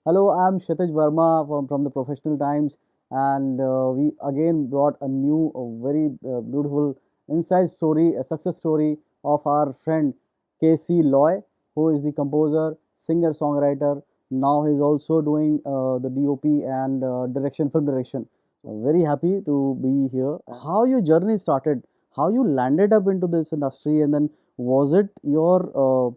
Hello, I'm Kshitij Verma from the Professional Times, and we again brought a new, very beautiful inside story, a success story of our friend KC Loy, who is the composer, singer, songwriter. Now he's also doing the DOP and direction, film direction. So very happy to be here. How your journey started? How you landed up into this industry, and then was it your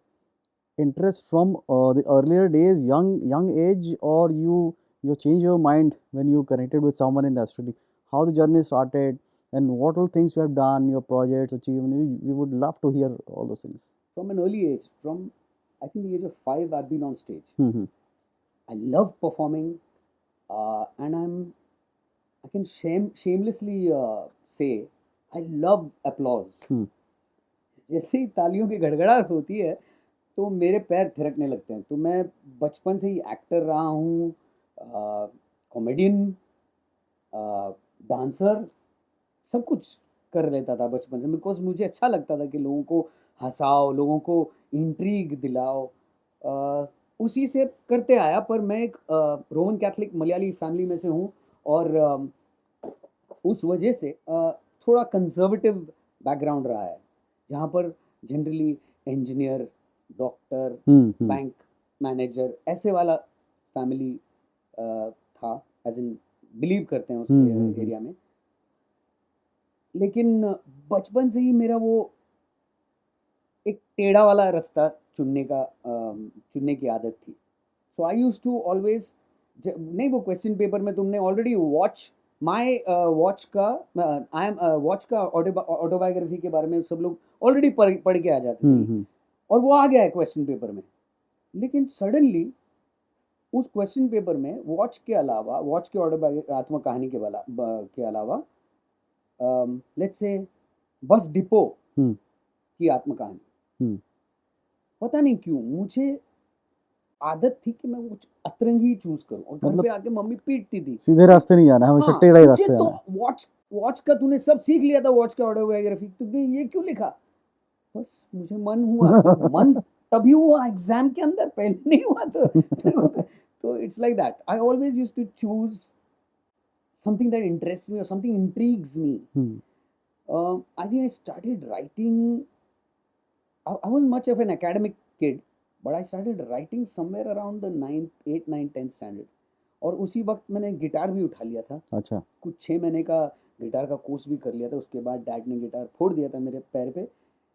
interest from the earlier days, young age, or you change your mind when you connected with someone in the industry? How the journey started, and what all things you have done, your projects, achievement? We would love to hear all those things. From an early age, from I think the age of 5, I've been on stage. Hmm. I love performing, and I can shamelessly say I love applause. Hmm. जैसे ही तालियों की गड़गड़ाहट होती है तो मेरे पैर थिरकने लगते हैं। तो मैं बचपन से ही एक्टर रहा हूँ, कॉमेडियन, डांसर, सब कुछ कर लेता था बचपन से, बिकॉज मुझे अच्छा लगता था कि लोगों को हंसाओ, लोगों को इंट्रीग दिलाओ। उसी से करते आया, पर मैं एक रोमन कैथलिक मलयाली फैमिली में से हूँ, और उस वजह से थोड़ा कंजर्वेटिव बैकग्राउंड रहा है, जहाँ पर generally engineer, doctor, Hmm. Bank manager ऐसे वाला फैमिली था, एज इन बिलीव करते हैं उस Hmm. एरिया में। लेकिन बचपन से ही मेरा वो एक टेढ़ा वाला रास्ता चुनने की आदत थी। सो आई यूज टू ऑलवेज, नहीं वो क्वेश्चन पेपर में तुमने ऑलरेडी वॉच माई वॉच का, आई एम वॉच का ऑटोबायोग्राफी के बारे में सब लोग ऑलरेडी पढ़ के आ जाते थे, Hmm. और वो आ गया है क्वेश्चन पेपर में। लेकिन सडनली उस क्वेश्चन पेपर में वॉच के अलावा, वॉच के ऑटोबायोग्राफी आत्मकहानी के अलावा, let's say bus depot Hmm. की आत्मकहानी, Hmm. पता नहीं क्यों मुझे आदत थी कि मैं वो अतरंगी चूज करूं, और घर मतलब पे आके मम्मी पीटती थी। सीधे रास्ते नहीं जाना, हमेशा हाँ, टेढ़ा ही तुझे रास्ते तो जाना है। वॉच वॉच का तूने सब सीख लिया था, वॉच का ऑटोबायोग्राफी, तुमने ये क्यों लिखा? बस मुझे मन हुआ तो मन तभी हुआ, एग्जाम के अंदर, पहले नहीं हुआ तो it's like that. I always used to choose something that interests me or something intrigues me. Hmm. I think I started writing. I wasn't much of an academic kid, but I started writing somewhere around the 9th, 8th, 9th, 10th standard. और उसी वक्त मैंने guitar भी उठा लिया था। अच्छा। कुछ 6 महीने का गिटार का कोर्स भी कर लिया था। उसके बाद डैड ने गिटार फोड़ दिया था मेरे पैर पे,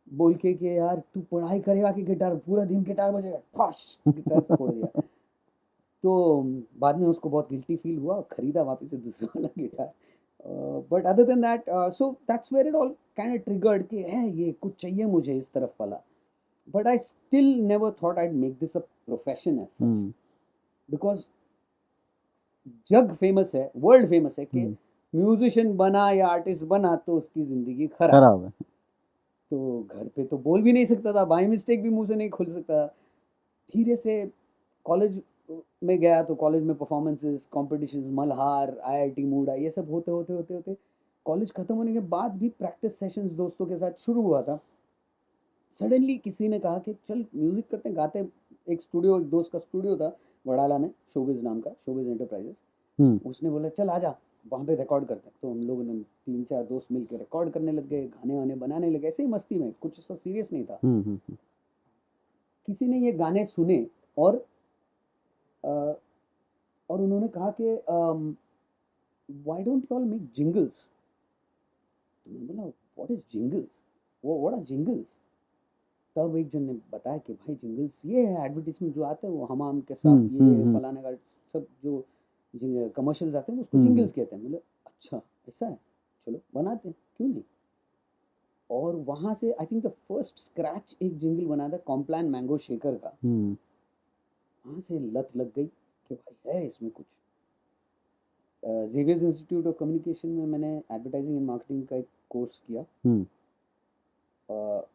बोल के कि यार तू पढ़ाई करेगा कि गिटार, पूरा दिन गिटार बजेगा, ठॉश, गिटार फोड़ दिया। तो बाद में उसको बहुत गिल्टी फील हुआ, खरीदा वापस से दूसरा वाला guitar. But other than that, so that's where it all kind of triggered कि है ये कुछ चाहिए मुझे इस तरफ वाला। But I still never thought I make this a profession as such, Hmm. Because जग फेमस है, वर्ल्ड फेमस है कि Hmm. म्यूजिशियन बना या आर्टिस्ट बना तो उसकी जिंदगी खराब। खराब है। तो घर पे तो बोल भी नहीं सकता था, बाई मिस्टेक भी मुंह से नहीं खुल सकता था। धीरे से कॉलेज में गया तो कॉलेज में परफॉर्मेंसेस, कॉम्पिटिशन, मल्हार, आईआईटी मूडा, ये सब होते होते होते होते कॉलेज खत्म होने के बाद भी प्रैक्टिस सेशंस दोस्तों के साथ शुरू हुआ था। सडनली किसी ने कहा कि चल म्यूजिक करते हैं, गाते हैं। एक स्टूडियो, एक दोस्त का स्टूडियो था वडाला में, शोबिज नाम का, शोबिज एंटरप्राइजेस। Hmm. उसने बोला चल आजा, वहाँ पे रिकॉर्ड करते हैं। तो हम लोगों ने 3-4 दोस्त मिल के रिकॉर्ड करने लग गए, गाने वाने बनाने लगे, ऐसे ही मस्ती में, कुछ ऐसा सीरियस नहीं था। Hmm. Hmm. किसी ने ये गाने सुने, और अ, और उन्होंने कहा कि why don't you all make jingles. तो मैंने बोला व्हाट इज जिंगल्स, वो व्हाट आर जिंगल्स। तब एक जन ने बताया कि भाई जिंगल्स ये है, एडवर्टीजमेंट जो आते हैं वो हमाम के साथ, Hmm. Hmm. ये Hmm. फलाने का, सब जो कमर्शियल्स आते हैं उसको Hmm. जिंगल्स कहते हैं। बोले अच्छा ऐसा है, चलो बनाते हैं, क्यों नहीं। और वहाँ से I think the first scratch एक जिंगल बना था कॉम्प्लान मैंगो शेकर का। Hmm. वहाँ से लत लग गई कि भाई है इसमें कुछ। जेवियर्स इंस्टीट्यूट ऑफ कम्युनिकेशन में मैंने एडवर्टाइजिंग एंड मार्केटिंग का एक कोर्स किया। Hmm. अ,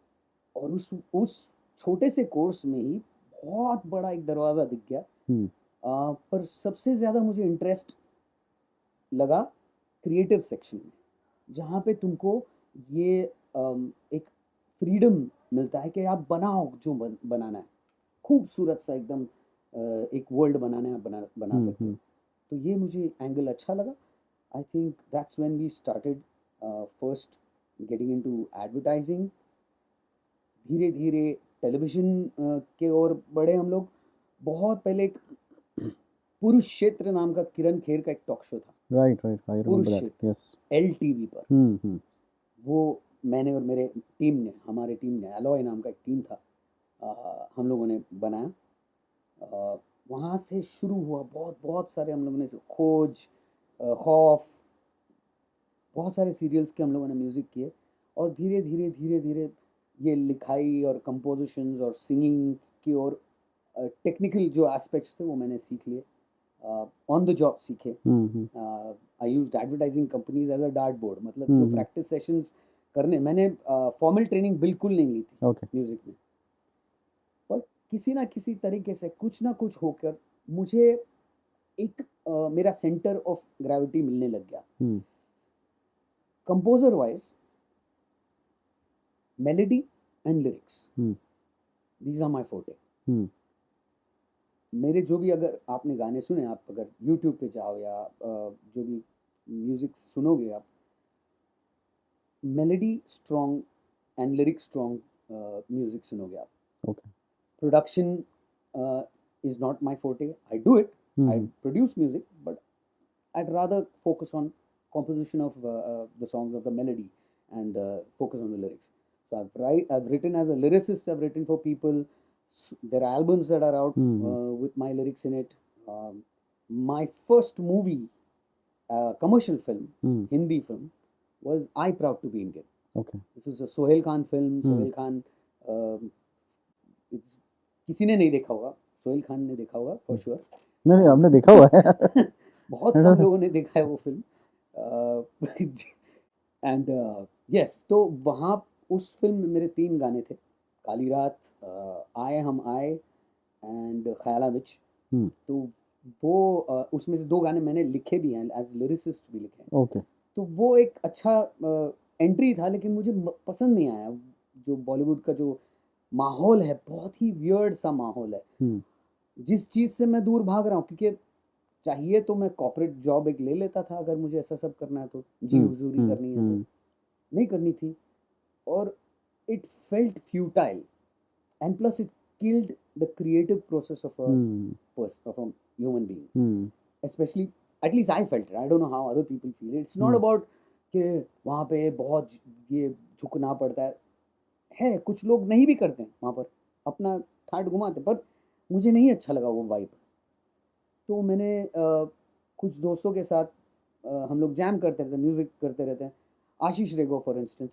और उस छोटे से कोर्स में ही बहुत बड़ा एक दरवाज़ा दिख गया। Hmm. पर सबसे ज़्यादा मुझे इंटरेस्ट लगा क्रिएटिव सेक्शन में, जहाँ पे तुमको ये एक फ्रीडम मिलता है कि आप बनाओ जो बनाना है, खूबसूरत सा एकदम, एक वर्ल्ड बना सकते हम्म। हैं। तो ये मुझे एंगल अच्छा लगा। I think that's when we started first getting into advertising. धीरे धीरे टेलीविज़न के ओर बढ़े हम लोग। बहुत पहले एक पुरुष क्षेत्र नाम का किरण खेर का एक टॉक शो था, राइट राइट, आई पुरुष रिमेम्बर दैट, क्षेत्र, यस। एलटीवी पर। हम्म। वो मैंने और मेरे हमारे टीम ने, एलॉय नाम का एक टीम था, हम लोगों ने बनाया। वहाँ से शुरू हुआ, बहुत बहुत सारे हम लोगों ने, खोज, खौफ, बहुत सारे सीरियल्स के हम लोगों ने म्यूज़िक किए। और धीरे धीरे धीरे धीरे ये लिखाई और कंपोजिशंस और सिंगिंग की और टेक्निकल जो एस्पेक्ट्स थे वो मैंने सीख लिए, ऑन द जॉब सीखे। Hmm. I used advertising companies as a dart board, मतलब जो हम्म। प्रैक्टिस सेशंस करने, मैंने फॉर्मल ट्रेनिंग बिल्कुल नहीं ली थी ओके। म्यूज़िक में, पर किसी ना किसी तरीके से कुछ ना कुछ होकर मुझे एक मेरा सेंटर ऑफ ग्रेविटी मिलने लग गया। Hmm composer wise, melody and lyrics, hmm these are my forte. Hmm मेरे जो भी, अगर आपने गाने सुने, आप अगर यूट्यूब पे जाओ या जो भी म्यूजिक सुनोगे आप, melody strong and lyric strong music सुनोगे आप। Okay. Production is not my forte. I do it. I hmm produce music, but I'd rather focus on composition of the songs, of the melody, and focus on the lyrics. So I've written as a lyricist. I've written for people. There are albums that are out hmm with my lyrics in it. My first movie, commercial film, hmm Hindi film, was I Proud to Be Indian. Okay. This was a Sohail Khan film. Hmm. Sohail Khan, it's, किसी ने नहीं देखा होगा, सोहेल खान ने देखा होगा for sure. नहीं नहीं, हमने देखा हुआ है यार। बहुत कम लोगों ने देखा है वो फिल्म। एंड यस, तो वहाँ उस फिल्म में मेरे 3 गाने थे, काली रात, आए हम आए एंड ख्याला विच। हम्म। तो वो उसमें से 2 गाने मैंने लिखे भी हैं, एज लिरिसिस्ट भी लिखे हैं। ओके। तो वो एक अच्छा एंट्री था, लेकिन मुझे पसंद नहीं आया। जो बॉलीवुड का जो माहौल है, बहुत ही वियर्ड सा माहौल है, हम्म जिस चीज़ से मैं दूर भाग रहा हूँ। क्योंकि चाहिए तो मैं कॉर्पोरेट जॉब एक ले लेता था, अगर मुझे ऐसा सब करना है तो, जी हुजूरी करनी है तो, हम्म नहीं करनी थी। और it felt futile, and plus it killed the creative process of hmm of a human being, hmm specially, at least I felt it. I don't know how other people feel. It's not hmm about कि वहाँ पे बहुत ये झुकना पड़ता है, कुछ लोग नहीं भी करते हैं वहाँ पर, अपना ठाट घुमाते, पर मुझे नहीं अच्छा लगा वो वाइब। तो मैंने कुछ दोस्तों के साथ हम लोग जैम करते रहते हैं, म्यूज़िक करते रहते हैं। आशीष रेगो फॉर इंस्टेंस,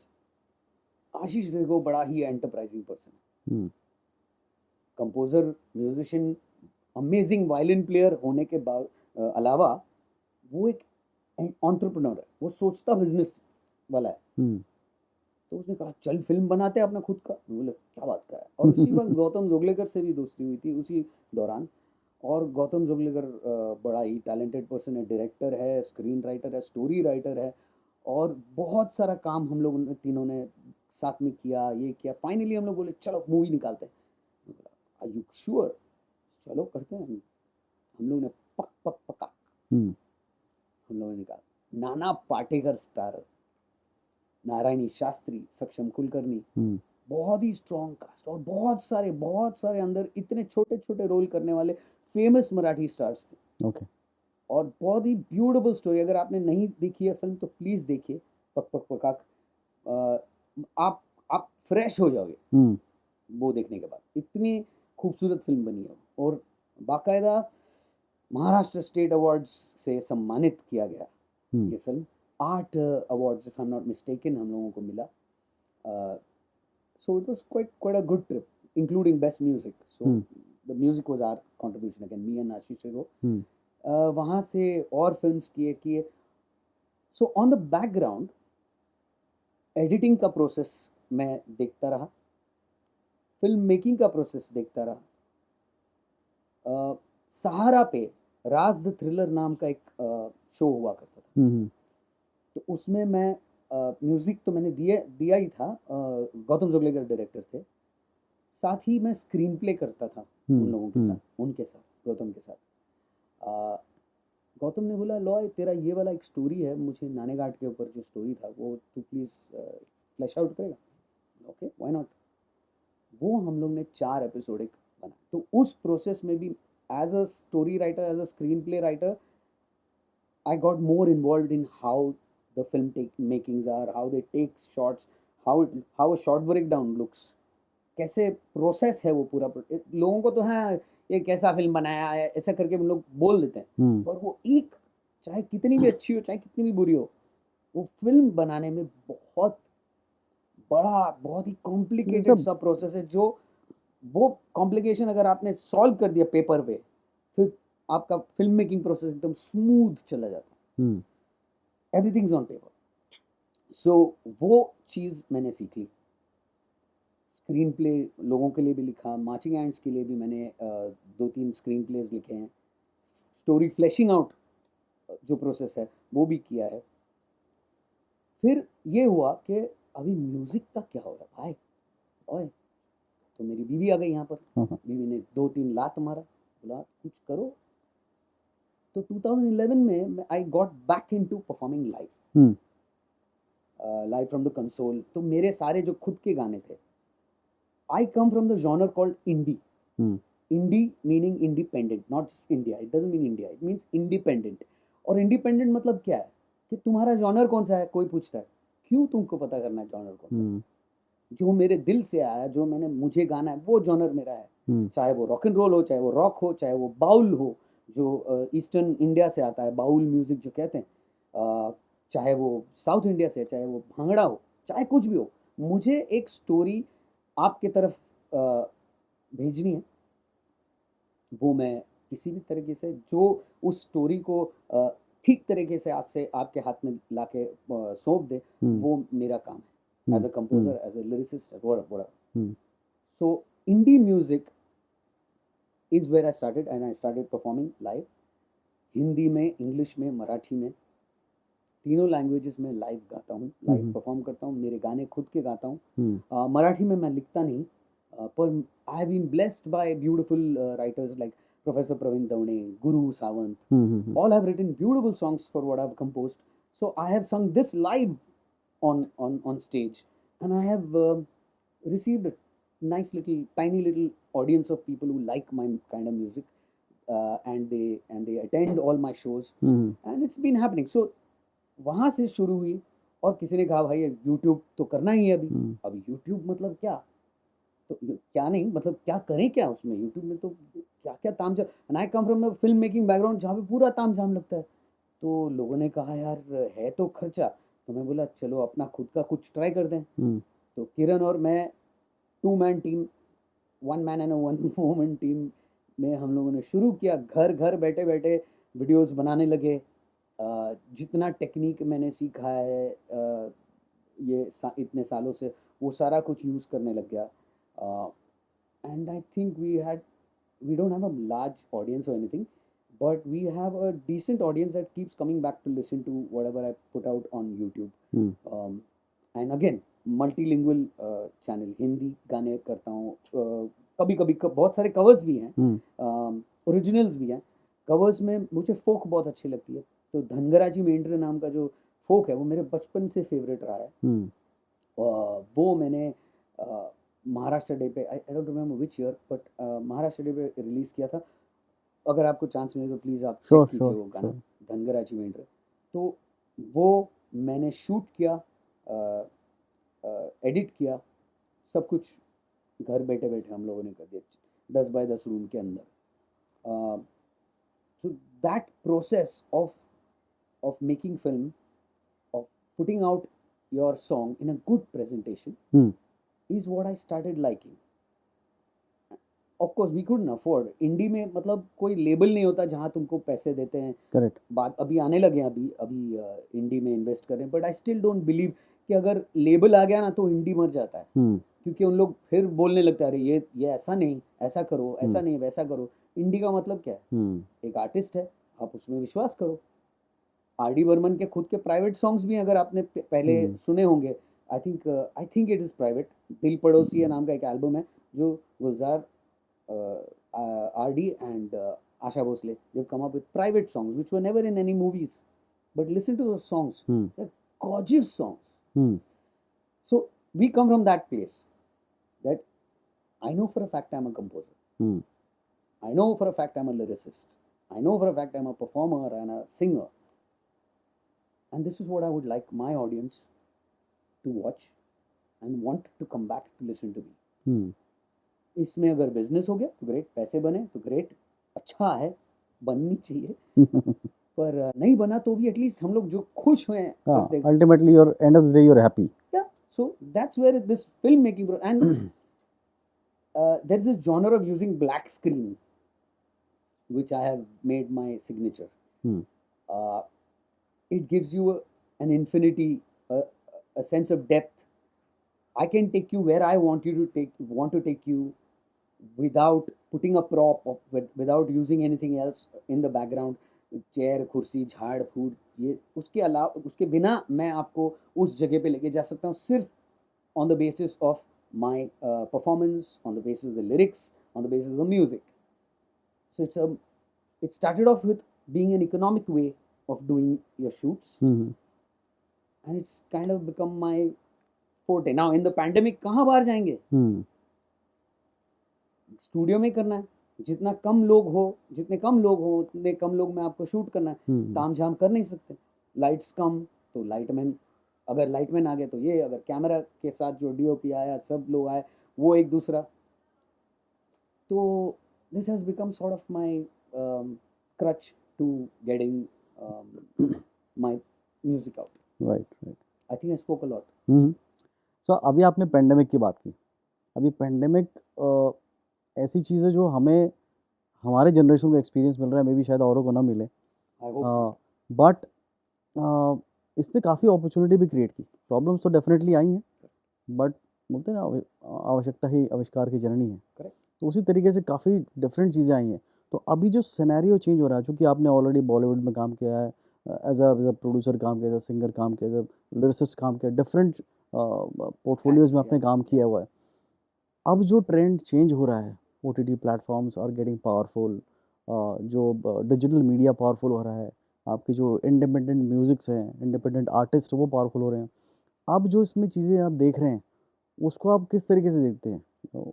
आशीष रेगो बड़ा ही एंटरप्राइजिंग पर्सन है, hmm composer, musician, amazing violin player होने के बाद अलावा वो एक एंटरप्रेन्योर है, वो सोचता बिजनेस वाला है। हम्म तो उसने कहा चल फिल्म बनाते हैं अपना खुद का। मैं बोले क्या बात कर रहा है। और उसी वक्त गौतम जोगलेकर से भी दोस्ती हुई थी उसी दौरान। और गौतम जोगलेकर बड़ा ही टैलेंटेड पर्सन है, डायरेक्टर है, स्क्रीन राइटर है, स्टोरी राइटर है, और बहुत सारा काम हम लोग तीनों ने साथ में किया, ये किया। फाइनली हम लोग बोले चलो मूवी निकालते हैं। Are you sure? चलो करते हैं। हम लोग ने पक पक पका, हम्म हम लोगों ने निकाला। नाना पाटेकर स्टार, नारायणी शास्त्री, सक्षम कुलकर्णी, हम्म बहुत ही स्ट्रॉन्ग कास्ट, और बहुत सारे अंदर इतने छोटे छोटे रोल करने वाले फेमस मराठी स्टार्स थे। ओके। और बहुत ही ब्यूटीफुल स्टोरी। अगर आपने नहीं देखी है फिल्म तो प्लीज़ देखिए, पक पक पकाक। आप फ्रेश हो जाओगे हम्म वो देखने के बाद। इतनी खूबसूरत फिल्म बनी है, और बाकायदा महाराष्ट्र स्टेट अवार्ड्स से सम्मानित किया गया हम्म ये film. 8 awards, if I am not mistaken, हम लोगों को मिला। So it was quite a good trip, including best music. So hmm the music was our contribution again, me and Ashish Rego. हम्म वहाँ से और फिल्म्स किए। So on the background editing का process मैं देखता रहा, फिल्म मेकिंग का process देखता रहा। सहारा पे राज द थ्रिलर नाम का एक शो हुआ करता था। हम्म तो उसमें मैं म्यूज़िक तो मैंने दिया ही था, गौतम जोगलेकर डायरेक्टर थे। साथ ही मैं स्क्रीन प्ले करता था उन हम्म, लोगों के साथ, उनके साथ, गौतम के साथ। आ, गौतम ने बोला लॉय तेरा ये वाला एक स्टोरी है, मुझे नाने घाट के ऊपर जो स्टोरी था वो तू प्लीज़ फ्लैश आउट करेगा? Okay, why not. वो हम लोग ने 4 एपिसोड एक बना। तो उस प्रोसेस में भी as a story writer, as a screenplay writer, I got more involved in how the film take makings are, how they take shots, how a shot breakdown looks, कैसे process है वो पूरा लोगों को तो है ये कैसा फिल्म बनाया है ऐसा करके हम लोग बोल देते हैं, हम्म, पर वो एक, चाहे कितनी भी अच्छी हो चाहे कितनी भी बुरी हो, वो फिल्म बनाने में बहुत बड़ा, बहुत ही ये कॉम्प्लिकेटेड सब सा प्रोसेस है, जो वो कॉम्प्लिकेशन अगर आपने सॉल्व कर दिया पेपर पे, फिर आपका फिल्म मेकिंग प्रोसेस एकदम स्मूथ चला जाता हम्म, है, एवरीथिंग इज ऑन पेपर। सो वो चीज़ मैंने सीख ली। स्क्रीन प्ले लोगों के लिए भी लिखा, मार्चिंग एंड्स के लिए भी मैंने 2-3 स्क्रीन प्लेज लिखे हैं। स्टोरी फ्लैशिंग आउट जो प्रोसेस है वो भी किया है। फिर ये हुआ कि अभी म्यूज़िक का क्या हो रहा है भाई? ओए, तो मेरी बीवी आ गई यहाँ पर। हाँ, हाँ, बीवी ने 2-3 लात मारा, बोला कुछ करो। तो 2011 में I got back into performing live, hmm, live from the console. तो मेरे सारे जो खुद के गाने थे, I come from the genre called indie. Hmm, Indie meaning independent, not just India. It doesn't mean India. It means independent. और independent मतलब क्या है? कि तुम्हारा जॉनर कौन सा है? कोई पूछता है। क्यों तुमको पता करना है जॉनर कौन सा है? हम्म, जो मेरे दिल से आया, जो मैंने मुझे गाना है, वो जॉनर मेरा है। हम्म, चाहे वो रॉक एंड रोल हो, चाहे वो रॉक हो, चाहे वो बाउल हो, जो ईस्टर्न इंडिया से आता है, बाउल म्यूजिक जो कहते हैं, चाहे वो साउथ इंडिया से, चाहे वो भांगड़ा हो, चाहे कुछ भी हो, मुझे एक स्टोरी आपके तरफ भेजनी है। वो मैं किसी भी तरीके से जो उस स्टोरी को ठीक तरीके से आपसे आपके हाथ में लाके सौंप दे, हम्म, वो मेरा काम है as hmm, a composer, as a lyricist, वोड़ा। Hmm, so indie music is where I started and I started performing live. Hindi में, इंग्लिश में, मराठी में, तीनों लैंग्वेजेस में लाइव गाता हूँ, लाइव हम्म, परफॉर्म करता हूँ, मेरे गाने खुद के गाता हूँ। हम्म, मराठी में मैं लिखता नहीं, पर I have been blessed by beautiful writers like professor Praveen Davane, Guru Sawant, hmm, all have written beautiful songs for what I've composed. So I have sung this live on stage, and I have received a nice little, tiny little audience of people who like my kind of music, and they attend all my shows, hmm, and it's been happening. So वहाँ से शुरू हुई, और किसी ने कहा भाई YouTube तो करना ही है अभी। हम्म, अभी यूट्यूब मतलब क्या? तो क्या नहीं, मतलब क्या करें क्या उसमें? यूट्यूब में तो क्या क्या ताम झाम, and I come from film making background जहाँ पे पूरा ताम झाम लगता है। तो लोगों ने कहा यार है तो खर्चा, तो मैं बोला चलो अपना खुद का कुछ ट्राई कर दें। हम्म, तो किरण और मैं, 2 man team, 1 man and 1 woman team में हम लोगों ने शुरू किया। घर घर बैठे बैठे वीडियोस बनाने लगे। जितना टेक्निक मैंने सीखा है इतने सालों से, वो सारा कुछ यूज़ करने लग गया। And I think we don't have a large audience or anything, but we have a decent audience that keeps coming back to listen to whatever I put out on YouTube. Hmm, Um, and again, multilingual channel, Hindi गाने करता हूँ, कभी कभी बहुत सारे covers भी हैं, हम्म, originals भी हैं। कवर्स में मुझे फोक बहुत अच्छी लगती है, तो धनगराजी मेंढरे नाम का जो फोक है वो मेरे बचपन से फेवरेट रहा है। हम्म, वो मैंने महाराष्ट्र डे पे, I don't remember which year, but Maharashtra day पे रिलीज़ किया था। अगर आपको चांस मिले तो प्लीज़ आप चेक श्योर कीजिए श्योर वो गाना, श्योर, धनगराची मेंढरे। तो वो मैंने शूट किया, एडिट किया, सब कुछ घर बैठे बैठे हम लोगों ने कर दिया, 10 बाय 10 रूम के अंदर। So that process of making film, of putting out your song in a good presentation, hmm, is what I started liking. Of course we couldn't afford इंडी में, मतलब कोई लेबल नहीं होता जहाँ तुमको पैसे देते हैं। करेक्ट, बात अभी आने लगे हैं, अभी अभी इंडी में इन्वेस्ट कर रहे हैं, but I still don't believe कि अगर लेबल आ गया ना तो इंडी मर जाता है। हम्म, क्योंकि उन लोग फिर बोलने लगता है अरे ये ऐसा नहीं, ऐसा करो, ऐसा हम्म, नहीं, वैसा करो। इंडी का मतलब क्या है? हम्म, एक आर्टिस्ट है, आप उसमें विश्वास करो। आर डी बर्मन के खुद के प्राइवेट सॉन्ग्स भी हैं, अगर आपने पहले हम्म, सुने होंगे, I think it is private. Dil Padosi नाम का एक एल्बम है जो Gulzar, R D and Asha Bhosle, they've come up with private songs which were never in any movies, but listen to those songs. Hmm. They're gorgeous songs. Hmm. So we come from that place that I know for a fact I'm a composer. Hmm. I know for a fact I'm a lyricist. I know for a fact I'm a performer and a singer. And this is what I would like my audience to watch and want to come back to listen to me. Hmm. इसमें अगर business हो गया तो great, पैसे बने तो great, अच्छा है, बननी चाहिए. पर नहीं बना तो भी एटलीस्ट हम लोग जो खुश हुए हाँ, करते. ultimately your end of the day you're happy. Yeah, so that's where this filmmaking and there's a genre of using black screen which I have made my signature. Hmm. uh, it gives you an infinity, a sense of depth. I can take you where I want to take you without putting a prop of, without using anything else in the background. Chair, कुर्सी, झाड़ food, ये उसके अलावा उसके बिना मैं आपको उस जगह पे लेके जा सकता हूँ सिर्फ on the basis of my performance, on the basis of the lyrics, on the basis of the music. So it started off with being an economic way of doing your shoots, Hmm. and it's kind of become my forte. Now in the pandemic कहाँ बाहर जाएंगे, Hmm. Studio में करना है. जितना कम लोग हो, जितने कम लोग हो उतने कम लोग में आपको शूट करना है. Hmm. ताम झाम कर नहीं सकते. लाइट्स कम तो लाइटमैन, अगर लाइटमैन आ गए तो ये, अगर कैमरा के साथ जो डीओपी आया, सब लोग आए, वो एक दूसरा. तो this has become sort of my crutch to getting my music out. Right, right. I think I spoke a lot. हम्म. सो अभी आपने पेंडेमिक की बात की. अभी पेंडेमिक ऐसी चीज़ है जो हमें हमारे जनरेशन को एक्सपीरियंस मिल रहा है, मे बी शायद औरों को ना मिले. I hope not. बट इसने काफ़ी अपॉर्चुनिटी भी क्रिएट की. प्रॉब्लम्स तो डेफिनेटली आई हैं, बट बोलते हैं ना आवश्यकता ही आविष्कार की जननी है. Correct. तो उसी तरीके से काफ़ी डिफरेंट चीज़ें आई हैं. तो अभी जो सिनेरियो चेंज हो रहा है, चूँकि आपने ऑलरेडी बॉलीवुड में काम किया है, एज अ प्रोड्यूसर काम किया, एज अ सिंगर काम किया, एज अ लिरिसिस्ट काम किया, डिफरेंट पोर्टफोलियोज में Hats, आपने काम किया हुआ है. अब जो ट्रेंड चेंज हो रहा है, OTT platforms are getting powerful, जो डिजिटल मीडिया पावरफुल हो रहा है, आपके जो इंडिपेंडेंट म्यूजिक्स हैं, इंडिपेंडेंट आर्टिस्ट वो पावरफुल हो रहे हैं. अब जो इसमें चीज़ें आप देख रहे हैं, उसको आप किस तरीके से देखते हैं?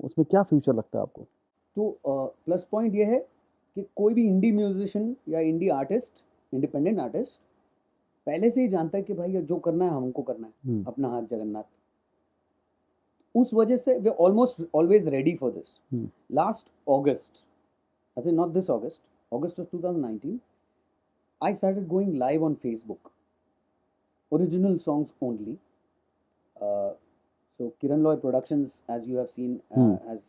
उसमें क्या फ्यूचर लगता है आपको? तो प्लस पॉइंट ये है कि कोई भी इंडी म्यूजिशियन या इंडी आर्टिस्ट, इंडिपेंडेंट आर्टिस्ट पहले से ही जानता है कि भाई जो करना है हमको करना है, हम्म. अपना हाथ जगन्नाथ. उस वजह से वे almost always ready for this. Hmm. Last August, I say not this August, August of 2019, I started going live on Facebook. Original songs only. So Kiran Loy Productions, as you have seen, has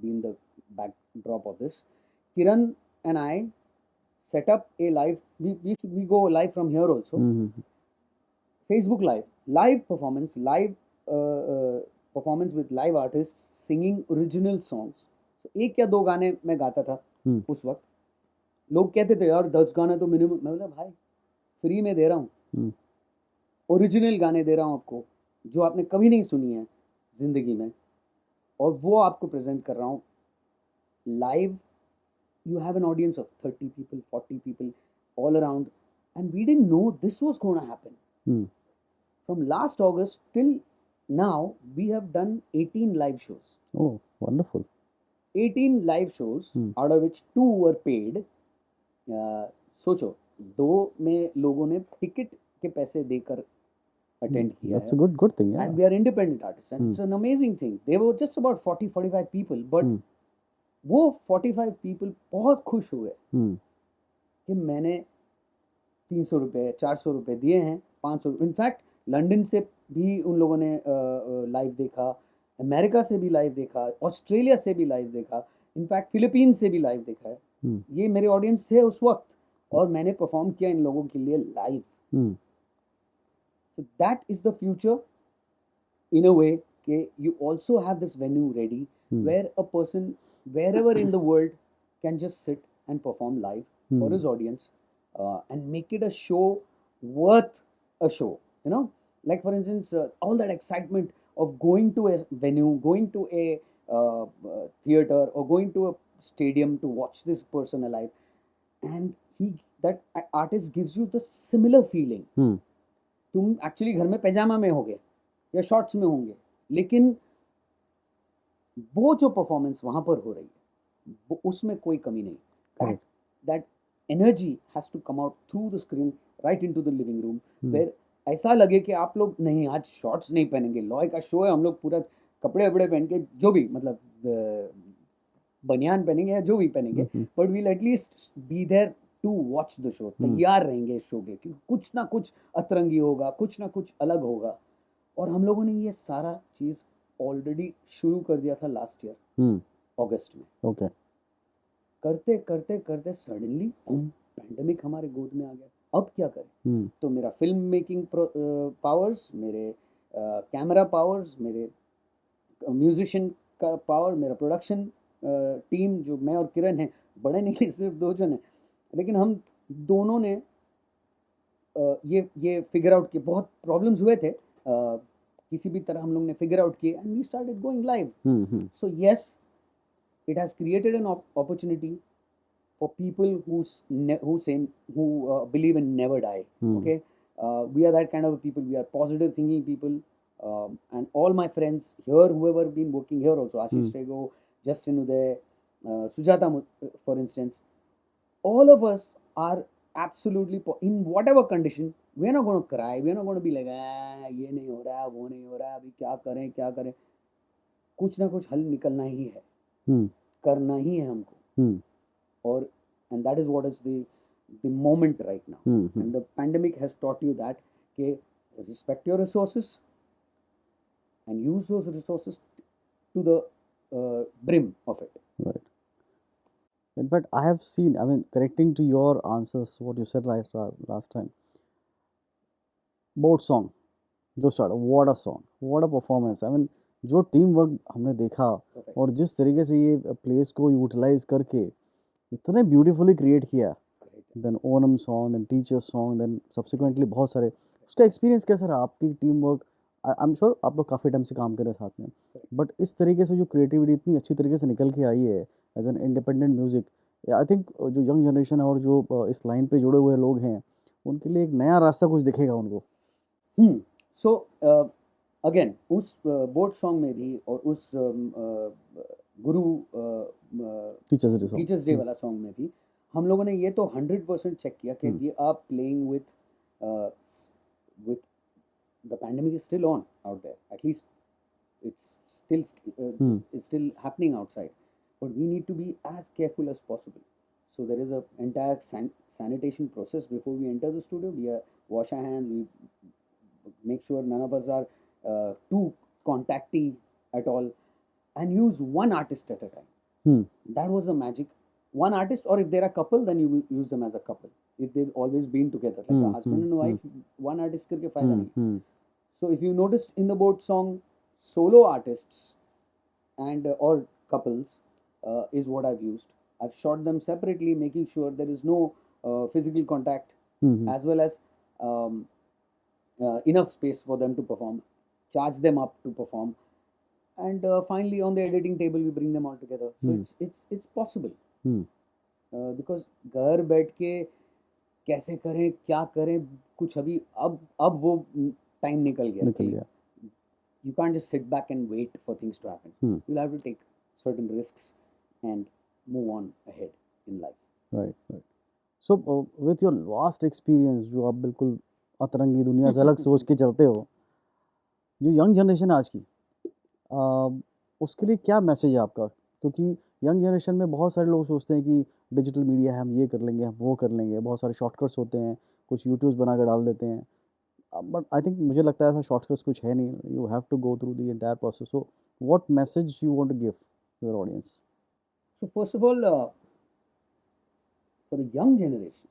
been the backdrop of this. Kiran and I set up a live. We go live from here also. Hmm. Facebook live performance with live artists singing original songs. So एक या दो गाने मैं गाता था हम्म. उस वक्त. लोग कहते थे यार 10 गाने तो मिनिमम. मैं बोला भाई फ्री में दे रहा हूँ, हम्म. ओरिजिनल गाने दे रहा हूँ आपको, जो आपने कभी नहीं सुनी है जिंदगी में, और वो आपको प्रेजेंट कर रहा हूँ live. You have an audience of 30 people, 40 people all around, and we didn't know this was going to happen. Hmm. From last August till now, we have done 18 live shows. Oh, wonderful. 18 live shows, out of which 2 were paid. सोचो, 2 में लोगों ने ticket के पैसे देकर attend किया That's a good thing, yeah. and we are independent artists, and it's an amazing thing. They were just about 40-45 people, but वो 45 people बहुत खुश हुए हम्म. कि मैंने 300 रुपये, 400 रुपये दिए हैं, 500. इनफैक्ट लंदन से भी उन लोगों ने लाइव देखा, अमेरिका से भी लाइव देखा, ऑस्ट्रेलिया से भी लाइव देखा, इनफैक्ट फिलीपींस से भी लाइव देखा है. ये मेरे ऑडियंस थे उस वक्त, और मैंने परफॉर्म किया इन लोगों के लिए live. So that is the future in a way. You also have this venue ready where a person wherever in the world can just sit and perform live for his audience and make it a show worth a show. Like for instance, all that excitement of going to a venue, going to a theater, or going to a stadium to watch this person alive, and he that artist gives you the similar feeling. हम्म तुम actually घर में पैजामा में होगे या shorts में होंगे, लेकिन वो जो परफॉर्मेंस वहां पर हो रही है उसमें कोई कमी नहीं. Correct. That energy has to come out through the screen right into the living room, hmm where ऐसा लगे कि आप लोग नहीं आज शॉर्ट्स नहीं पहनेंगे, लॉय का शो है, हम लोग पूरा कपड़े वपड़े पहन के जो भी मतलब बनियान पहनेंगे या जो भी पहनेंगे, but we'll at least be there to watch the show. तैयार रहेंगे इस शो के, क्योंकि कुछ ना कुछ अतरंगी होगा, कुछ ना कुछ अलग होगा. और हम लोगों ने ये सारा चीज ऑलरेडी शुरू कर दिया था लास्ट ईयर हम्म अगस्त में. ओके करते करते करते सडनली पैंडेमिक हमारे गोद में आ गया. अब क्या करें? हम्म तो मेरा फिल्म मेकिंग पावर्स, मेरे कैमरा पावर्स, मेरे म्यूजिशियन का पावर, मेरा प्रोडक्शन टीम जो मैं और किरण हैं, बड़े नहीं सिर्फ 2 जन हैं, लेकिन हम दोनों ने ये फिगर आउट किए. बहुत प्रॉब्लम्स हुए थे, किसी भी तरह हम लोग ने फिगर आउट किए and we started going live. So yes, it has created an opportunity for people who believe in never die. Okay, we are that kind of people. We are positive thinking people, and all my friends here, whoever been working here also, Ashish Rego, Justin Uday, Sujata, for instance, all of us are absolutely in whatever condition. We are not going to cry. We are not going to be like, ये नहीं हो रहा, वो नहीं हो रहा, अभी क्या करें क्या करें. कुछ ना कुछ हल निकलना ही है, करना ही है हमको. और and that is what is the moment right now. And the pandemic has taught you that कि respect your resources and use those resources to the brim of it. Right. In fact, I have seen, I mean, correcting to your answers, what you said right last time. Boat song, जो start, what a song, what a performance. I mean, जो team work हमने देखा Perfect. और जिस तरीके से ये place को यूटिलाइज करके इतने ब्यूटीफुली क्रिएट किया. Correct. Then Onam song, then teacher song, then subsequently बहुत सारे. उसका एक्सपीरियंस कैसा रहा? आपकी team work, I am sure आप लोग काफ़ी टाइम से काम कर रहे हैं साथ में, बट इस तरीके से जो क्रिएटिविटी इतनी अच्छी तरीके से निकल के आई है as an independent music, I think जो यंग जनरेशन है और जो इस लाइन पे जुड़े हुए लोग हैं, उनके लिए एक नया रास्ता कुछ दिखेगा उनको. सो अगेन उस बोट सॉन्ग में भी और उस गुरु टीचर्स डे वाला सॉन्ग में भी हम लोगों ने ये तो 100% चेक किया कि we are playing with the pandemic is still on out there. At least it's still happening outside, but we need to be as careful as possible. So there is a entire sanitation process before we enter the studio. We wash our hands. We make sure none of us are too contacty at all, and use one artist at a time. That was the magic. One artist, or if they're a couple, then you use them as a couple. If they've always been together, like a husband and wife, one artist करके फायदा नहीं. So if you noticed in the boat song, solo artists and or couples is what I've used. I've shot them separately, making sure there is no physical contact, as well as enough space for them to perform. Charge them up to perform, and finally on the editing table we bring them all together. So it's possible. Because घर बैठ के कैसे करें क्या करें कुछ अभी अब वो टाइम निकल गया. You can't just sit back and wait for things to happen. You'll have to take certain risks and move on ahead in life. Right. So with your vast experience, जो आप बिल्कुल अतरंगी दुनिया से अलग सोच के चलते हो, जो यंग जनरेशन आज की, उसके लिए क्या मैसेज है आपका? क्योंकि यंग जनरेशन में बहुत सारे लोग सोचते हैं कि डिजिटल मीडिया है, हम ये कर लेंगे, हम वो कर लेंगे, बहुत सारे शॉर्टकट्स होते हैं, कुछ यूट्यूब्स बना कर डाल देते हैं, बट आई थिंक मुझे लगता है ऐसा शॉर्टकट्स कुछ है नहीं. You have to go through the entire process. So what message you want to give your audience? So first of all, for the young generation,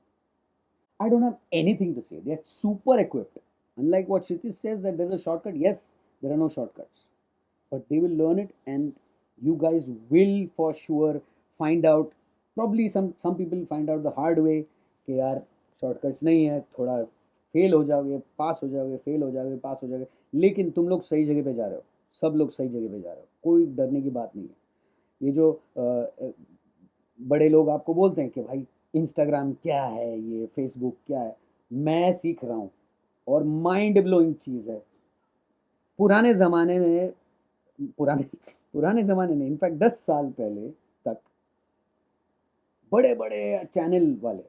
I don't have anything to say. They are super equipped. Unlike what Kshitij says that there's a shortcut. Yes, there are no shortcuts, but they will learn it, and you guys will for sure find out. Probably some people find out the hard way कि यार shortcuts नहीं है, थोड़ा fail हो जाओगे, पास हो जाओगे, fail हो जाओगे, पास हो जाओगे, लेकिन तुम लोग सही जगह पे जा रहे हो, सब लोग सही जगह पे जा रहे हो, कोई डरने की बात नहीं है। ये जो बड़े लोग आपको बोलते हैं कि भाई इंस्टाग्राम क्या है, ये फेसबुक क्या है, मैं सीख रहा हूँ, और माइंड ब्लोइंग चीज़ है। पुराने ज़माने में, पुराने पुराने ज़माने में इनफैक्ट 10 साल पहले तक बड़े बड़े चैनल वाले,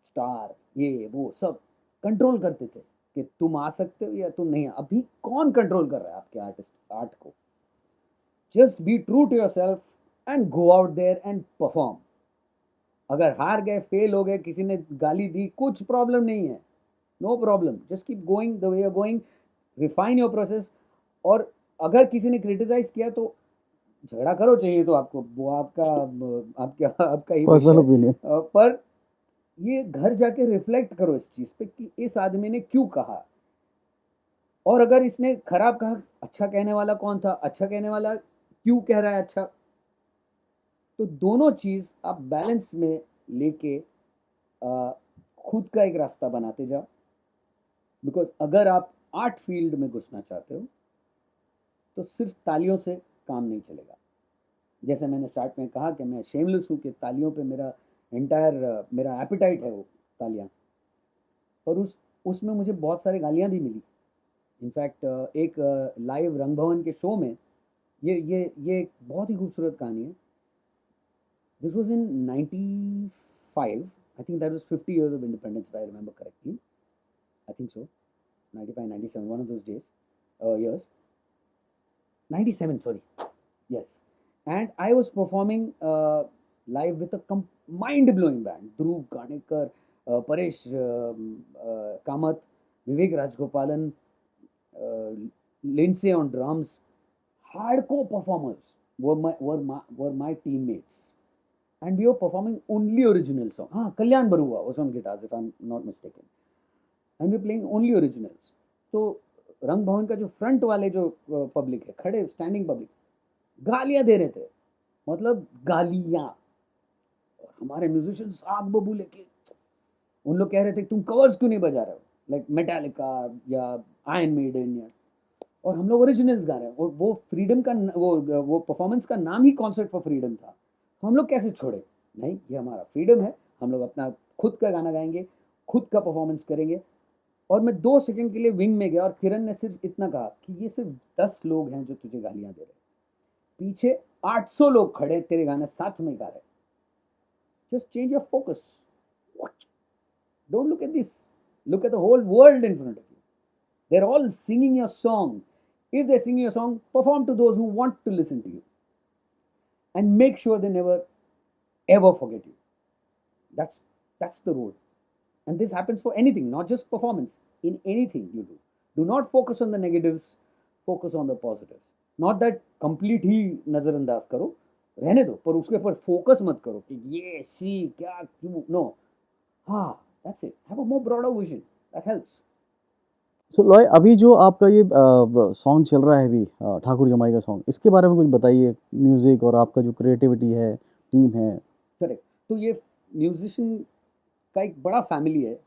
स्टार, ये वो सब कंट्रोल करते थे कि तुम आ सकते हो या तुम नहीं। अभी कौन कंट्रोल कर रहा है आपके आर्ट को? Just be true to yourself and go out there and perform. अगर हार गए, फेल हो गए, किसी ने गाली दी, कुछ प्रॉब्लम नहीं है, no problem, just keep going the way you are going, refine your process. और अगर किसी ने क्रिटिसाइज किया तो झगड़ा करो, चाहिए तो आपको, वो आपका आपका ही विषय पर्सनल है। ओपिनियन। पर ये घर जाके रिफ्लेक्ट करो इस चीज़ पे कि इस आदमी ने क्यों कहा, और अगर इसने खराब कहा, अच्छा कहने वाला कौन था, अच्छा कहने वाला क्यों कह रहा है अच्छा। तो दोनों चीज़ आप बैलेंस में लेके अ, खुद का एक रास्ता बनाते जाओ। बिकॉज अगर आप आर्ट फील्ड में घुसना चाहते हो तो सिर्फ तालियों से काम नहीं चलेगा। जैसे मैंने स्टार्ट में कहा कि मैं शेमलेस हूँ कि तालियों पे मेरा एंटायर मेरा एपिटाइट है वो तालियां। पर उसमें मुझे बहुत सारी गालियां भी मिली। इनफैक्ट एक लाइव रंग भवन के शो में, ये एक बहुत ही खूबसूरत कहानी है। This was in 95, I think that was 50 years of independence if I remember correctly. I think so, 95, 97, one of those days, years. 97, sorry. Yes. And I was performing live with a mind-blowing band. Dhruv Ganekar, Paresh Kamath, Vivek Rajgopalan, uh, Lindsay on drums. Hardcore performers were my teammates. And we were performing only original songs. Kalyan Barua was on guitars, if I'm not mistaken. And we were playing only originals. तो रंग भवन का जो front वाले जो public है, खड़े standing public, गालियां दे रहे थे, मतलब गालियां। और हमारे म्यूजिशियंस आग बबूले के, उन लोग कह रहे थे तुम कवर्स क्यों नहीं बजा रहे हो, लाइक मेटालिका या आयरन मेडन, या और हम लोग ओरिजिनल्स गा रहे हैं। और वो फ्रीडम का वो परफॉर्मेंस का नाम ही कॉन्सर्ट फॉर फ्रीडम था। तो हम लोग कैसे छोड़े? नहीं, ये हमारा फ्रीडम है, हम लोग अपना खुद का गाना गाएंगे, खुद का परफॉर्मेंस करेंगे। और मैं 2 सेकंड के लिए विंग में गया और किरण ने सिर्फ इतना कहा कि ये सिर्फ 10 लोग हैं जो तुझे गालियां दे रहे हैं, पीछे 800 लोग खड़े तेरे गाने साथ में गा रहे। Just change your focus, don't look at this, look at the whole world in front of you. They're all singing your song. If they're singing your song, perform to those who want to listen to you. And make sure they never ever forget you. That's the road. And this happens for anything, not just performance. In anything you do not focus on the negatives, focus on the positives. Not that complete ही नज़रअंदाज करो, रहने दो, पर उसके ऊपर focus मत करो कि ये सी क्या क्यों, नो। हाँ, that's it. Have a more broader vision. That helps. सो लॉय, अभी जो आपका ये सॉन्ग चल रहा है अभी, ठाकुर जमाई का सॉन्ग, इसके बारे में कुछ बताइए। म्यूजिक और आपका जो क्रिएटिविटी है, टीम है। करेक्ट। तो ये म्यूजिशियन का एक बड़ा फैमिली है।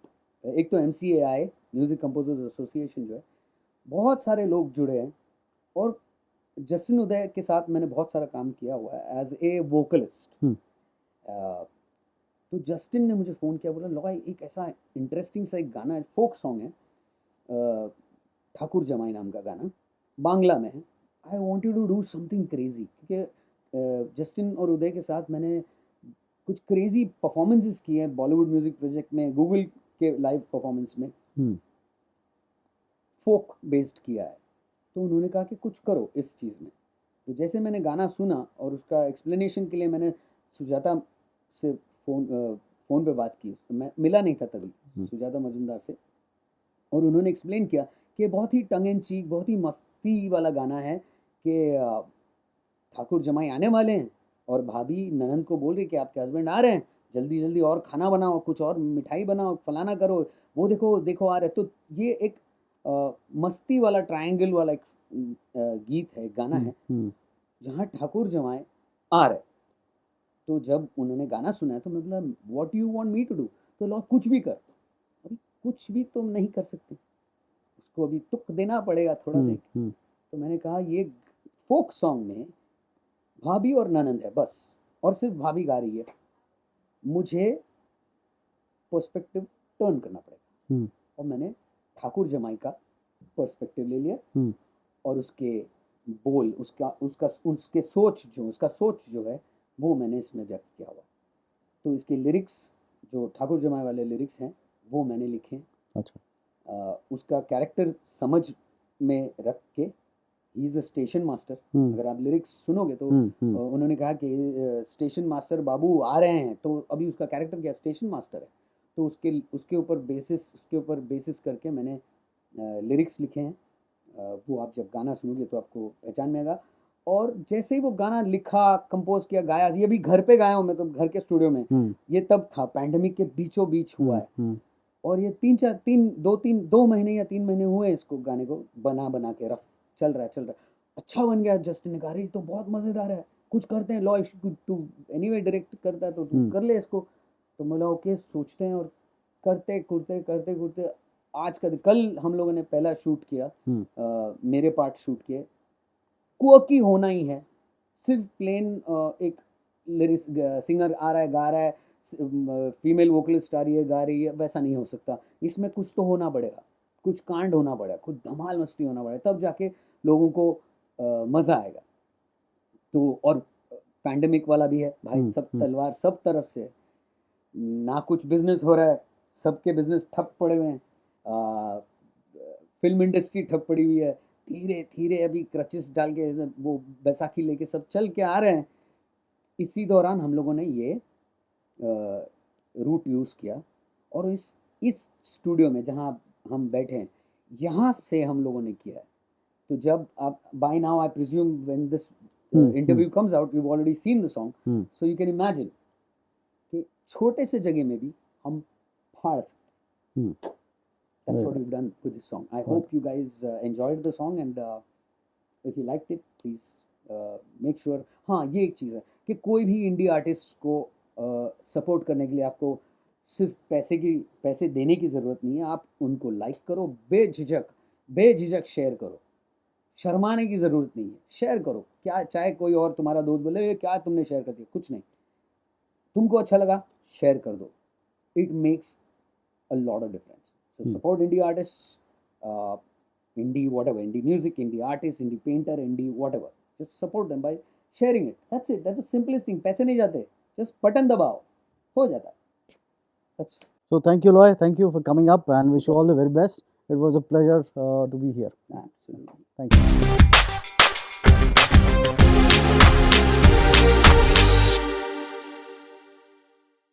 एक तो MCAI, म्यूजिक कंपोजर्स एसोसिएशन जो है, बहुत सारे लोग जुड़े हैं। और जस्टिन उदय के साथ मैंने बहुत सारा काम किया हुआ है एज ए वोकलिस्ट। हम्म। तो जस्टिन ने मुझे फ़ोन किया, बोला लॉय एक ऐसा इंटरेस्टिंग सा एक गाना है, फोक सॉन्ग है, ठाकुर जमाई नाम का गाना, बांग्ला में है। I want you to do something crazy, क्योंकि जस्टिन और उदय के साथ मैंने कुछ क्रेजी परफॉर्मेंसेस किए हैं बॉलीवुड म्यूजिक प्रोजेक्ट में, गूगल के लाइव परफॉर्मेंस में फोक बेस्ड किया है। तो उन्होंने कहा कि कुछ करो इस चीज़ में। तो जैसे मैंने गाना सुना और उसका एक्सप्लेनेशन के लिए मैंने सुजाता से फ़ोन पे बात की, तो मैं मिला नहीं था तभी सुजाता मजुमदार से, और उन्होंने एक्सप्लेन किया कि बहुत ही टंग एंड चीक, बहुत ही मस्ती वाला गाना है कि ठाकुर जमाई आने वाले हैं और भाभी ननंद को बोल रही कि आपके हस्बैंड आ रहे हैं, जल्दी जल्दी और खाना बनाओ, कुछ और मिठाई बनाओ, फलाना करो, वो देखो देखो आ रहे। तो ये एक मस्ती वाला ट्रायंगल वाला एक गीत है, गाना है, जहाँ ठाकुर जमाई आ रहे। तो जब उन्होंने गाना सुना तो मैं बोला what you want me to do, तो लॉ कुछ भी कर। अभी कुछ भी तुम नहीं कर सकते, उसको अभी तुक देना पड़ेगा थोड़ा सा। हम्म, तो मैंने कहा ये फोक सॉन्ग में भाभी और ननंद है बस, और सिर्फ भाभी गा रही है, मुझे पर्सपेक्टिव टर्न करना पड़ेगा। हम्म, और मैंने ठाकुर जमाई का पर्सपेक्टिव ले लिया, हम्म, और उसके बोल, उसके सोच जो है वो मैंने इसमें व्यक्त किया हुआ। तो इसके लिरिक्स जो ठाकुर जमाई वाले लिरिक्स हैं वो मैंने लिखे हैं। अच्छा, उसका कैरेक्टर समझ में रख के, he is a station master. अगर आप लिरिक्स सुनोगे तो उन्होंने कहा कि स्टेशन मास्टर बाबू आ रहे हैं, तो अभी उसका कैरेक्टर क्या स्टेशन मास्टर है। तो उसके ऊपर बेसिस करके मैंने लिरिक्स लिखे हैं। वो आप जब गाना सुनोगे तो आपको पहचान में आएगा। और जैसे ही वो गाना लिखा, कंपोज किया, गाया, ये भी घर पे गाया हूँ मैं, तो घर के स्टूडियो में। ये तब था, पैंडेमिक के बीचों बीच हुआ है। और ये 2 महीने या 3 महीने हुए इसको गाने को बना के रफ चल रहा है। अच्छा बन गया। जस्टिन ने कहा अरे तो बहुत मज़ेदार है, कुछ करते हैं, लॉ तू एनीवे डायरेक्ट करता है तो तू कर ले इसको। तो बोला ओके, सोचते हैं। और करते करते आज का कल हम लोगों ने पहला शूट किया, मेरे पार्ट शूट किए। क्वर्की होना ही है, सिर्फ प्लेन एक लिरिक्स, सिंगर आ रहा है गा रहा है, फीमेल वोकलिस्ट आ रही है गा रही है, वैसा नहीं हो सकता। इसमें कुछ तो होना पड़ेगा, कुछ कांड होना पड़ेगा, कुछ धमाल मस्ती होना पड़ेगा, तब जाके लोगों को मज़ा आएगा। तो और पैंडेमिक वाला भी है भाई, सब तलवार सब तरफ से है, ना कुछ बिजनेस हो रहा है, सबके बिजनेस ठप पड़े हुए हैं, फिल्म इंडस्ट्री ठप पड़ी हुई है। धीरे धीरे अभी क्रचेस डाल के वो बैसाखी लेके सब चल के आ रहे हैं। इसी दौरान हम लोगों ने ये रूट यूज़ किया, और इस स्टूडियो में जहाँ हम बैठे हैं, यहाँ से हम लोगों ने किया है। तो जब आप by now I presume when this interview comes out, you already seen the song, so you can imagine कि छोटे से जगह में भी हम फाड़ सकते। That's what we've done with this song. I hope you guys enjoyed the song, and if you liked it, please make sure. हाँ, ये एक चीज़ है कि कोई भी इंडी आर्टिस्ट को सपोर्ट करने के लिए आपको सिर्फ पैसे देने की ज़रूरत नहीं है। आप उनको लाइक करो, बेझिझक शेयर करो, शर्माने की ज़रूरत नहीं है, शेयर करो। क्या चाहे कोई और तुम्हारा दोस्त बोले क्या तुमने शेयर कर दिया, कुछ नहीं, तुमको अच्छा लगा शेयर कर दो। It makes a lot of difference. So support indie artists, indie whatever, indie music, indie artist, indie painter, indie whatever. Just support them by sharing it. That's it. That's the simplest thing. पैसे नहीं जाते, just button दबाओ, हो जाता है। That's So thank you, Loy. Thank you for coming up, and wish you all the very best. It was a pleasure to be here. absolutely. Thank you.